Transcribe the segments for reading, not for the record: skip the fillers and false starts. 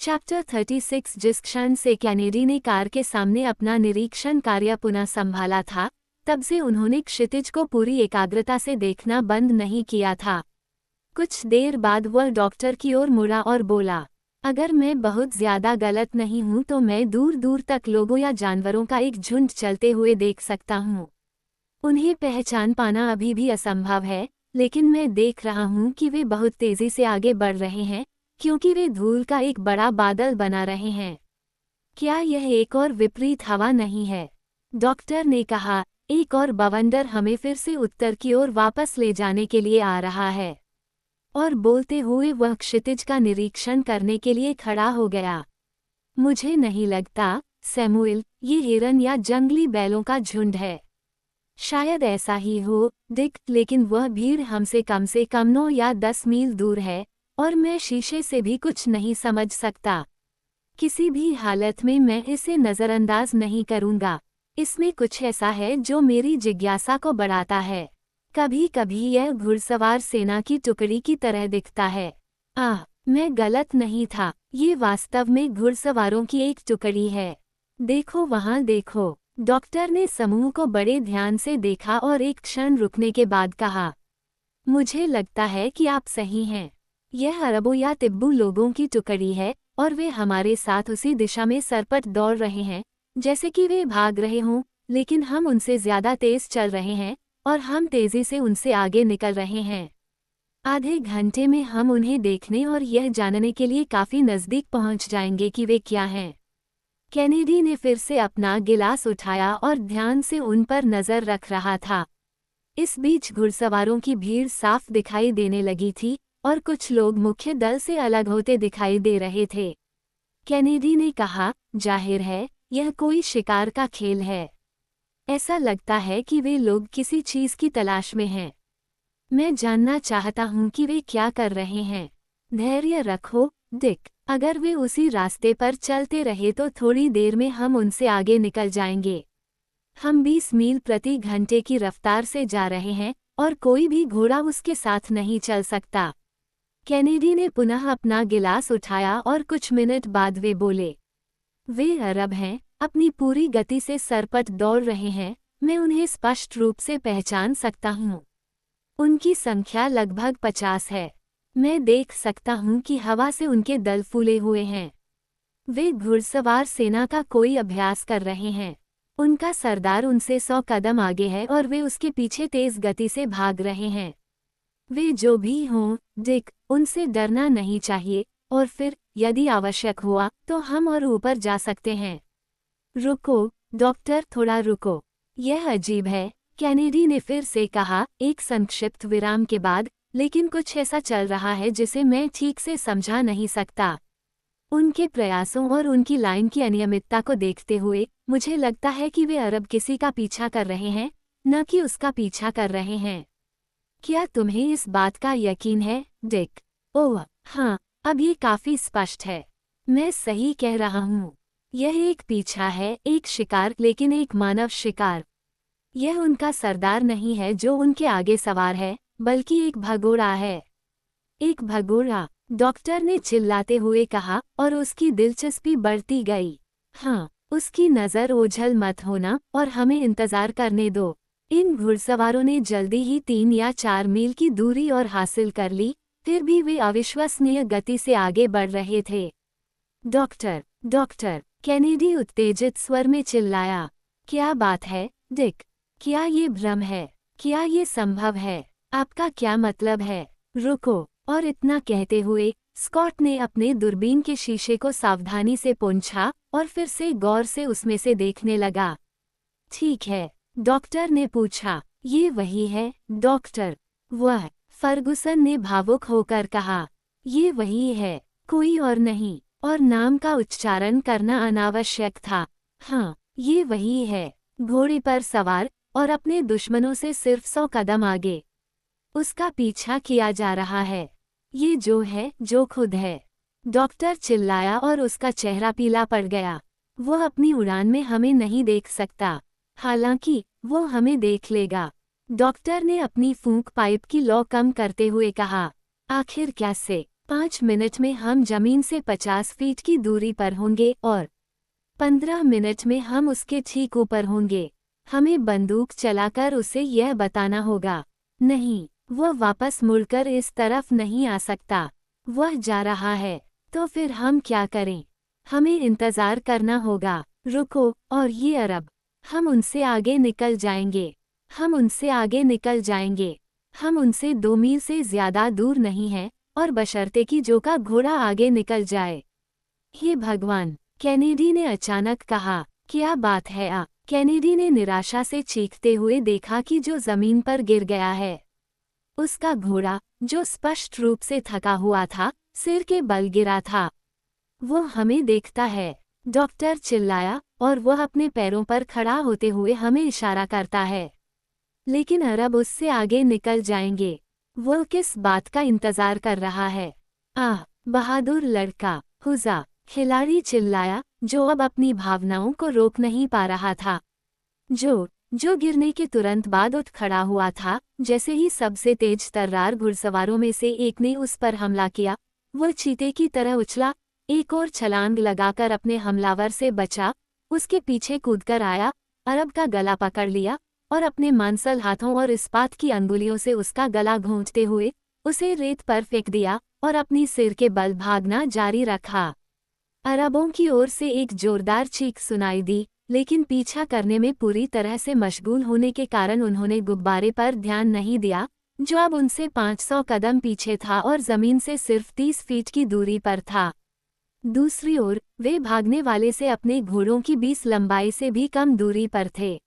Chapter 36। जिस क्षण से कैनेडी ने कार के सामने अपना निरीक्षण कार्य पुनः संभाला था, तब से उन्होंने क्षितिज को पूरी एकाग्रता से देखना बंद नहीं किया था। कुछ देर बाद वह डॉक्टर की ओर मुड़ा और बोला, अगर मैं बहुत ज्यादा गलत नहीं हूं तो मैं दूर दूर तक लोगों या जानवरों का एक झुंड चलते हुए देख सकता हूं। उन्हें पहचान पाना अभी भी असंभव है, लेकिन मैं देख रहा हूं कि वे बहुत तेजी से आगे बढ़ रहे हैं, क्योंकि वे धूल का एक बड़ा बादल बना रहे हैं। क्या यह एक और विपरीत हवा नहीं है? डॉक्टर ने कहा, एक और बवंडर हमें फिर से उत्तर की ओर वापस ले जाने के लिए आ रहा है। और बोलते हुए वह क्षितिज का निरीक्षण करने के लिए खड़ा हो गया। मुझे नहीं लगता, सैमुएल, ये हिरन या जंगली बैलों का झुंड है। शायद ऐसा ही हो, डिक, लेकिन वह भीड़ हमसे कम 9 या 10 मील दूर है, और मैं शीशे से भी कुछ नहीं समझ सकता। किसी भी हालत में मैं इसे नज़रअंदाज नहीं करूंगा। इसमें कुछ ऐसा है जो मेरी जिज्ञासा को बढ़ाता है। कभी कभी यह घुड़सवार सेना की टुकड़ी की तरह दिखता है। मैं गलत नहीं था, ये वास्तव में घुड़सवारों की एक टुकड़ी है। देखो वहाँ देखो। डॉक्टर ने समूह को बड़े ध्यान से देखा और एक क्षण रुकने के बाद कहा, मुझे लगता है कि आप सही हैं। यह अरबों या तिब्बू लोगों की टुकड़ी है, और वे हमारे साथ उसी दिशा में सरपट दौड़ रहे हैं, जैसे कि वे भाग रहे हों, लेकिन हम उनसे ज्यादा तेज चल रहे हैं, और हम तेजी से उनसे आगे निकल रहे हैं। आधे घंटे में हम उन्हें देखने और यह जानने के लिए काफी नजदीक पहुंच जाएंगे कि वे क्या हैं। कैनेडी ने फिर से अपना गिलास उठाया और ध्यान से उन पर नजर रख रहा था। इस बीच घुड़सवारों की भीड़ साफ दिखाई देने लगी थी, और कुछ लोग मुख्य दल से अलग होते दिखाई दे रहे थे। कैनेडी ने कहा, जाहिर है, यह कोई शिकार का खेल है। ऐसा लगता है कि वे लोग किसी चीज की तलाश में हैं। मैं जानना चाहता हूं कि वे क्या कर रहे हैं। धैर्य रखो, डिक। अगर वे उसी रास्ते पर चलते रहे तो थोड़ी देर में हम उनसे आगे निकल जाएंगे। हम 20 मील प्रति घंटे की रफ्तार से जा रहे हैं, और कोई भी घोड़ा उसके साथ नहीं चल सकता। कैनेडी ने पुनः अपना गिलास उठाया और कुछ मिनट बाद वे बोले, वे अरब हैं, अपनी पूरी गति से सरपट दौड़ रहे हैं। मैं उन्हें स्पष्ट रूप से पहचान सकता हूँ। उनकी संख्या लगभग 50 है। मैं देख सकता हूँ कि हवा से उनके दल फूले हुए हैं। वे घुड़सवार सेना का कोई अभ्यास कर रहे हैं। उनका सरदार उनसे 100 कदम आगे है और वे उसके पीछे तेज गति से भाग रहे हैं। वे जो भी हों, डिक, उनसे डरना नहीं चाहिए, और फिर, यदि आवश्यक हुआ, तो हम और ऊपर जा सकते हैं। रुको, डॉक्टर, थोड़ा रुको। यह अजीब है, कैनेडी ने फिर से कहा, एक संक्षिप्त विराम के बाद, लेकिन कुछ ऐसा चल रहा है जिसे मैं ठीक से समझा नहीं सकता। उनके प्रयासों और उनकी लाइन की अनियमितता को देखते हुए, मुझे लगता है कि वे अरब किसी का पीछा कर रहे हैं, न कि उसका पीछा कर रहे हैं। क्या तुम्हें इस बात का यकीन है, डिक? ओह, हाँ, अब ये काफी स्पष्ट है। मैं सही कह रहा हूँ। यह एक पीछा है, एक शिकार, लेकिन एक मानव शिकार। यह उनका सरदार नहीं है जो उनके आगे सवार है, बल्कि एक भगोड़ा है। एक भगोड़ा, डॉक्टर ने चिल्लाते हुए कहा, और उसकी दिलचस्पी बढ़ती गई। हाँ, उसकी नज़र ओझल मत होना, और हमें इंतजार करने दो। इन घुड़सवारों ने जल्दी ही 3 या 4 मील की दूरी और हासिल कर ली, फिर भी वे अविश्वसनीय गति से आगे बढ़ रहे थे। डॉक्टर, डॉक्टर, कैनेडी उत्तेजित स्वर में चिल्लाया। क्या बात है, डिक? क्या ये भ्रम है? क्या ये संभव है? आपका क्या मतलब है? रुको। और इतना कहते हुए, स्कॉट ने अपने दूरबीन के शीशे को सावधानी से पोंछा, और फिर से गौर से उसमें से देखने लगा। ठीक है, डॉक्टर ने पूछा, ये वही है, डॉक्टर? वह, फर्गुसन ने भावुक होकर कहा, ये वही है, कोई और नहीं, और नाम का उच्चारण करना अनावश्यक था। हाँ, ये वही है, घोड़े पर सवार, और अपने दुश्मनों से सिर्फ 100 कदम आगे। उसका पीछा किया जा रहा है। ये जो है, जो खुद है। डॉक्टर चिल्लाया और उसका चेहरा पीला पड़ गया। वह अपनी उड़ान में हमें नहीं देख सकता, हालांकि वो हमें देख लेगा। डॉक्टर ने अपनी फूंक पाइप की लौ कम करते हुए कहा, आखिर कैसे? 5 मिनट में हम जमीन से 50 फीट की दूरी पर होंगे और 15 मिनट में हम उसके ठीक ऊपर होंगे। हमें बंदूक चलाकर उसे यह बताना होगा। नहीं, वह वापस मुड़कर इस तरफ नहीं आ सकता। वह जा रहा है। तो फिर हम क्या करें? हमें इंतजार करना होगा। रुको, और ये अरब। हम उनसे आगे निकल जाएंगे। हम उनसे आगे निकल जाएंगे। हम उनसे 2 मील से ज्यादा दूर नहीं हैं, और बशर्ते कि जो का घोड़ा आगे निकल जाए। हे भगवान, कैनेडी ने अचानक कहा। क्या बात है आ? कैनेडी ने निराशा से चीखते हुए देखा कि जो जमीन पर गिर गया है उसका घोड़ा, जो स्पष्ट रूप से थका हुआ था, सिर के बल गिरा था। वो हमें देखता है, डॉक्टर चिल्लाया, और वह अपने पैरों पर खड़ा होते हुए हमें इशारा करता है। लेकिन अरब उससे आगे निकल जाएंगे। वो किस बात का इंतजार कर रहा है? आह, बहादुर लड़का, हुज़ा, खिलाड़ी चिल्लाया, जो अब अपनी भावनाओं को रोक नहीं पा रहा था। जो गिरने के तुरंत बाद उठ खड़ा हुआ था। जैसे ही सबसे तेज तर्रार घुड़सवारों में से एक ने उस पर हमला किया, वो चीते की तरह उछला, एक और छलांग लगाकर अपने हमलावर से बचा, उसके पीछे कूदकर आया, अरब का गला पकड़ लिया और अपने मांसल हाथों और इस्पात की अंगुलियों से उसका गला घोंचते हुए उसे रेत पर फेंक दिया और अपनी सिर के बल भागना जारी रखा। अरबों की ओर से एक जोरदार चीख सुनाई दी, लेकिन पीछा करने में पूरी तरह से मशगूल होने के कारण उन्होंने गुब्बारे पर ध्यान नहीं दिया, जो अब उनसे 500 कदम पीछे था और जमीन से सिर्फ 30 फीट की दूरी पर था। दूसरी ओर, वे भागने वाले से अपने घोड़ों की 20 लंबाई से भी कम दूरी पर थे।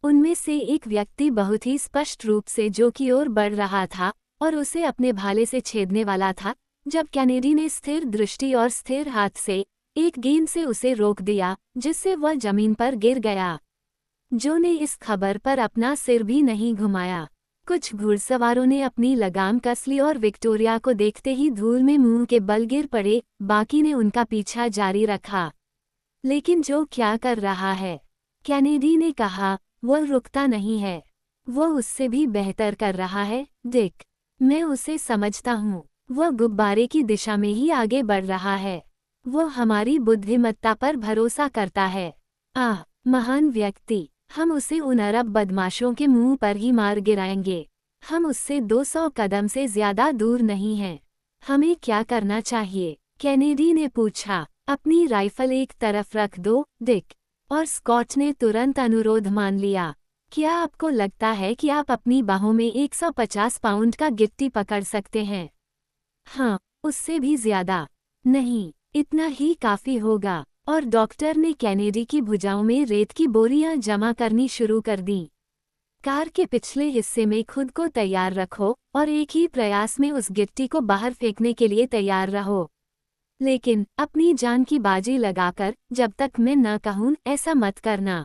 उनमें से एक व्यक्ति बहुत ही स्पष्ट रूप से जो की ओर बढ़ रहा था और उसे अपने भाले से छेदने वाला था, जब कैनेडी ने स्थिर दृष्टि और स्थिर हाथ से एक गेंद से उसे रोक दिया, जिससे वह जमीन पर गिर गया। जो ने इस खबर पर अपना सिर भी नहीं घुमाया। कुछ घुड़सवारों ने अपनी लगाम कस ली और विक्टोरिया को देखते ही धूल में मुंह के बल गिर पड़े, बाकी ने उनका पीछा जारी रखा। लेकिन जो क्या कर रहा है? कैनेडी ने कहा, वह रुकता नहीं है। वह उससे भी बेहतर कर रहा है, डिक। मैं उसे समझता हूँ। वह गुब्बारे की दिशा में ही आगे बढ़ रहा है। वह हमारी बुद्धिमत्ता पर भरोसा करता है। आह, महान व्यक्ति, हम उसे उन अरब बदमाशों के मुंह पर ही मार गिराएंगे। हम उससे 200 कदम से ज्यादा दूर नहीं हैं। हमें क्या करना चाहिए? कैनेडी ने पूछा। अपनी राइफल एक तरफ रख दो, डिक। और स्कॉट ने तुरंत अनुरोध मान लिया। क्या आपको लगता है कि आप अपनी बाहों में 150 पाउंड का गिट्टी पकड़ सकते हैं? हाँ, उससे भी ज्यादा। नहीं, इतना ही काफी होगा। और डॉक्टर ने कैनेडी की भुजाओं में रेत की बोरियां जमा करनी शुरू कर दी। कार के पिछले हिस्से में खुद को तैयार रखो और एक ही प्रयास में उस गिट्टी को बाहर फेंकने के लिए तैयार रहो। लेकिन अपनी जान की बाजी लगाकर, जब तक मैं न कहूं, ऐसा मत करना।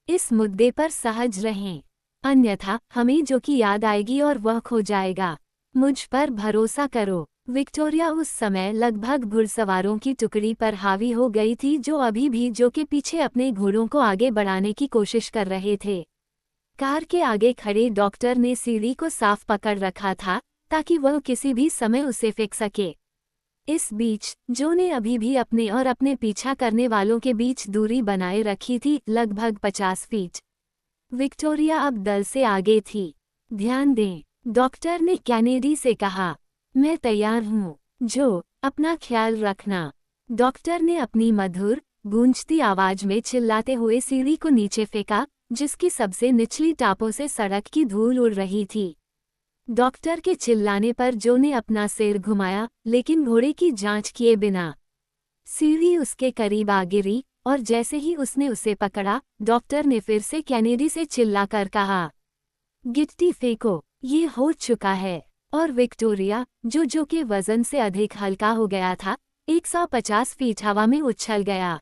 इस मुद्दे पर सहज रहें, अन्यथा हमें जो की याद आएगी और वह खो जाएगा। मुझ पर भरोसा करो। विक्टोरिया उस समय लगभग घुड़सवारों की टुकड़ी पर हावी हो गई थी, जो अभी भी जो के पीछे अपने घोड़ों को आगे बढ़ाने की कोशिश कर रहे थे। कार के आगे खड़े डॉक्टर ने सीढ़ी को साफ पकड़ रखा था, ताकि वह किसी भी समय उसे फेंक सके। इस बीच जो ने अभी भी अपने और अपने पीछा करने वालों के बीच दूरी बनाए रखी थी, लगभग 50 फीट। विक्टोरिया अब दल से आगे थी। ध्यान दें, डॉक्टर ने कैनेडी से कहा, मैं तैयार हूँ। जो, अपना ख्याल रखना। डॉक्टर ने अपनी मधुर, गूंजती आवाज में चिल्लाते हुए सीढ़ी को नीचे फेंका, जिसकी सबसे निचली टापों से सड़क की धूल उड़ रही थी। डॉक्टर के चिल्लाने पर जो ने अपना सिर घुमाया, लेकिन घोड़े की जांच किए बिना। सीढ़ी उसके करीब आ गिरी, और जैसे ही उसने उसे पकड़ा, डॉक्टर ने फिर से कैनेडी से चिल्लाकर कहा, गिट्टी फेंको। ये हो चुका है। और विक्टोरिया, जो के वजन से अधिक हल्का हो गया था, 150 फीट हवा में उछल गया।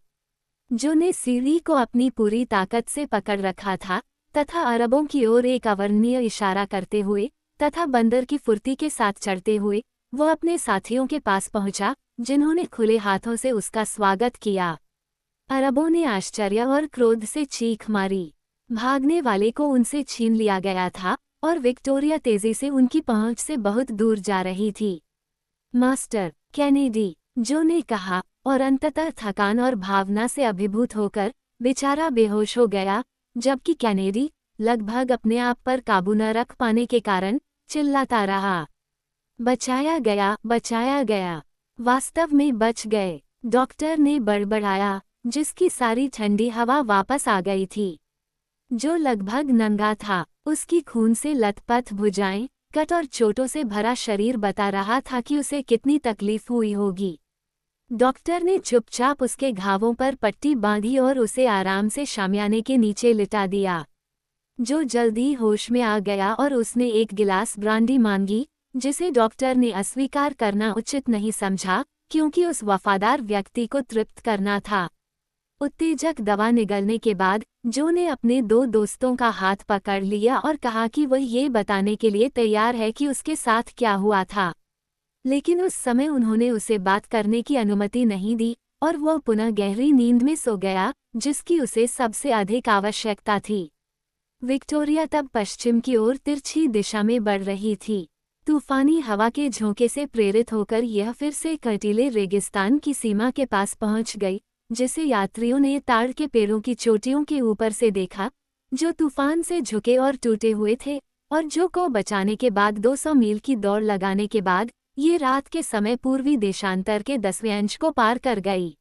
जो ने सीढ़ी को अपनी पूरी ताकत से पकड़ रखा था, तथा अरबों की ओर एक अवर्णनीय इशारा करते हुए तथा बंदर की फुर्ती के साथ चढ़ते हुए वह अपने साथियों के पास पहुंचा, जिन्होंने खुले हाथों से उसका स्वागत किया। अरबों ने आश्चर्य और क्रोध से चीख मारी। भागने वाले को उनसे छीन लिया गया था और विक्टोरिया तेजी से उनकी पहुंच से बहुत दूर जा रही थी। मास्टर कैनेडी, जो ने कहा, और अंततः थकान और भावना से अभिभूत होकर बेचारा बेहोश हो गया, जबकि कैनेडी लगभग अपने आप पर काबू न रख पाने के कारण चिल्लाता रहा, बचाया गया, बचाया गया। वास्तव में बच गए, डॉक्टर ने बड़बड़ाया, जिसकी सारी ठंडी हवा वापस आ गई थी। जो लगभग नंगा था, उसकी खून से लथपथ भुजाएं, कट और चोटों से भरा शरीर बता रहा था कि उसे कितनी तकलीफ हुई होगी। डॉक्टर ने चुपचाप उसके घावों पर पट्टी बांधी और उसे आराम से शामियाने के नीचे लिटा दिया। जो जल्दी होश में आ गया और उसने एक गिलास ब्रांडी मांगी, जिसे डॉक्टर ने अस्वीकार करना उचित नहीं समझा, क्योंकि उस वफादार व्यक्ति को तृप्त करना था। उत्तेजक दवा निगलने के बाद जो ने अपने 2 दोस्तों का हाथ पकड़ लिया और कहा कि वह ये बताने के लिए तैयार है कि उसके साथ क्या हुआ था। लेकिन उस समय उन्होंने उसे बात करने की अनुमति नहीं दी और वह पुनः गहरी नींद में सो गया, जिसकी उसे सबसे अधिक आवश्यकता थी। विक्टोरिया तब पश्चिम की ओर तिरछी दिशा में बढ़ रही थी। तूफानी हवा के झोंके से प्रेरित होकर यह फिर से कटीले रेगिस्तान की सीमा के पास पहुंच गई, जिसे यात्रियों ने ताड़ के पेड़ों की चोटियों के ऊपर से देखा, जो तूफान से झुके और टूटे हुए थे, और जो को बचाने के बाद 200 मील की दौड़ लगाने के बाद ये रात के समय पूर्वी देशांतर के 10वें अंश को पार कर गई।